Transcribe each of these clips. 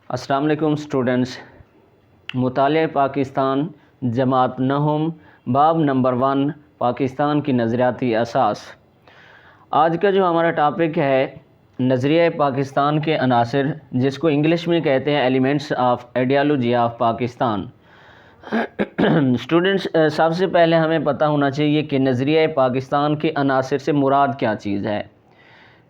السلام علیکم اسٹوڈنٹس، مطالعہ پاکستان جماعت نہم باب نمبر 1 پاکستان کی نظریاتی اساس۔ آج کا جو ہمارا ٹاپک ہے نظریہ پاکستان کے عناصر، جس کو انگلش میں کہتے ہیں elements of ideology of Pakistan. Students, سب سے پہلے ہمیں پتہ ہونا چاہیے کہ نظریہ پاکستان کے عناصر سے مراد کیا چیز ہے۔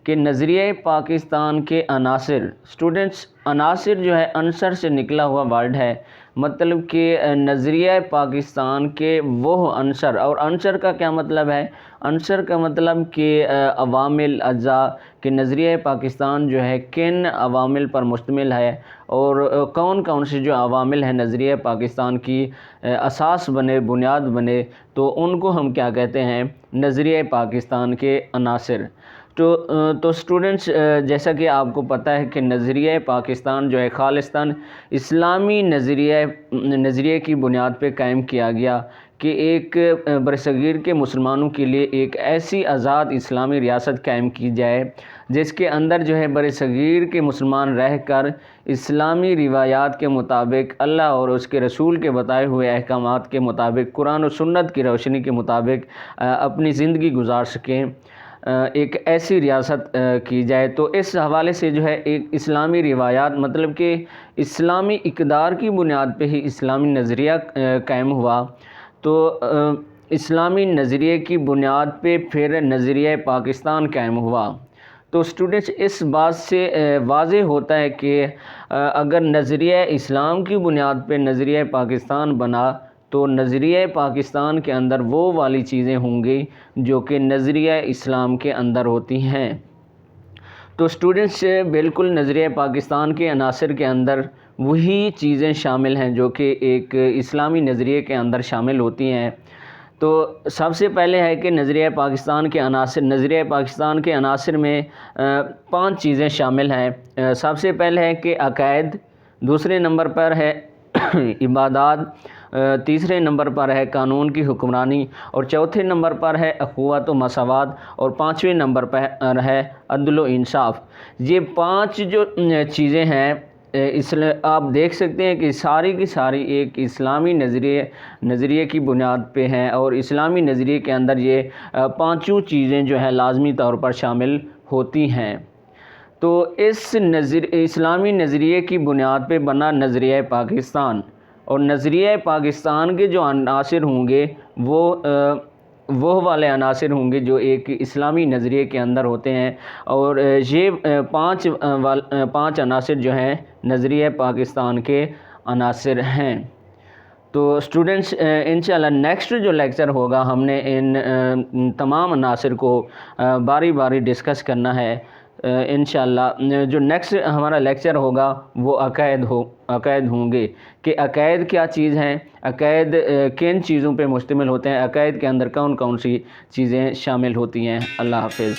کہ نظریہ پاکستان کے عناصر، اسٹوڈنٹس عناصر جو ہے عنصر سے نکلا ہوا ورڈ ہے، مطلب کہ نظریہ پاکستان کے وہ عنصر، اور عنصر کا کیا مطلب ہے؟ عنصر کا مطلب کہ عوامل، اجزاء، کہ نظریہ پاکستان جو ہے کن عوامل پر مشتمل ہے، اور کون کون سے جو عوامل ہیں نظریہ پاکستان کی اساس بنے، بنیاد بنے، تو ان کو ہم کیا کہتے ہیں؟ نظریہ پاکستان کے عناصر۔ تو اسٹوڈنٹس، جیسا کہ آپ کو پتہ ہے کہ نظریہ پاکستان جو ہے خالصتاً اسلامی نظریے کی بنیاد پہ قائم کیا گیا کہ ایک برصغیر کے مسلمانوں کے لیے ایک ایسی آزاد اسلامی ریاست قائم کی جائے جس کے اندر جو ہے برصغیر کے مسلمان رہ کر اسلامی روایات کے مطابق، اللہ اور اس کے رسول کے بتائے ہوئے احکامات کے مطابق، قرآن و سنت کی روشنی کے مطابق اپنی زندگی گزار سکیں، ایک ایسی ریاست کی جائے۔ تو اس حوالے سے جو ہے ایک اسلامی روایات، مطلب کہ اسلامی اقدار کی بنیاد پہ ہی اسلامی نظریہ قائم ہوا۔ تو اسلامی نظریے کی بنیاد پہ پھر نظریہ پاکستان قائم ہوا۔ تو اسٹوڈنٹس، اس بات سے واضح ہوتا ہے کہ اگر نظریہ اسلام کی بنیاد پہ نظریہ پاکستان بنا تو نظریہ پاکستان کے اندر وہ والی چیزیں ہوں گی جو کہ نظریہ اسلام کے اندر ہوتی ہیں۔ تو اسٹوڈنٹس، بالکل نظریہ پاکستان کے عناصر کے اندر وہی چیزیں شامل ہیں جو کہ ایک اسلامی نظریے کے اندر شامل ہوتی ہیں۔ تو سب سے پہلے ہے کہ نظریہ پاکستان کے عناصر میں 5 چیزیں شامل ہیں۔ سب سے پہلے ہے کہ عقائد، دوسرے نمبر پر ہے عبادات، تیسرے نمبر پر ہے قانون کی حکمرانی، اور چوتھے نمبر پر ہے اخوت و مساوات، اور 5ویں نمبر پر ہے عدل و انصاف۔ یہ 5 جو چیزیں ہیں، آپ دیکھ سکتے ہیں کہ ساری کی ساری ایک اسلامی نظریے کی بنیاد پہ ہیں، اور اسلامی نظریے کے اندر یہ 5 چیزیں جو ہیں لازمی طور پر شامل ہوتی ہیں۔ تو اس اسلامی نظریے کی بنیاد پہ بنا نظریہ پاکستان، اور نظریہ پاکستان کے جو عناصر ہوں گے وہ والے عناصر ہوں گے جو ایک اسلامی نظریے کے اندر ہوتے ہیں، اور یہ 5 عناصر جو ہیں نظریہ پاکستان کے عناصر ہیں۔ تو اسٹوڈنٹس، انشاءاللہ نیکسٹ جو لیکچر ہوگا ہم نے ان تمام عناصر کو باری باری ڈسکس کرنا ہے۔ انشاءاللہ جو نیکسٹ ہمارا لیکچر ہوگا وہ عقائد ہوں گے کہ عقائد کیا چیز ہیں، عقائد کن چیزوں پہ مشتمل ہوتے ہیں، عقائد کے اندر کون کون سی چیزیں شامل ہوتی ہیں۔ اللہ حافظ۔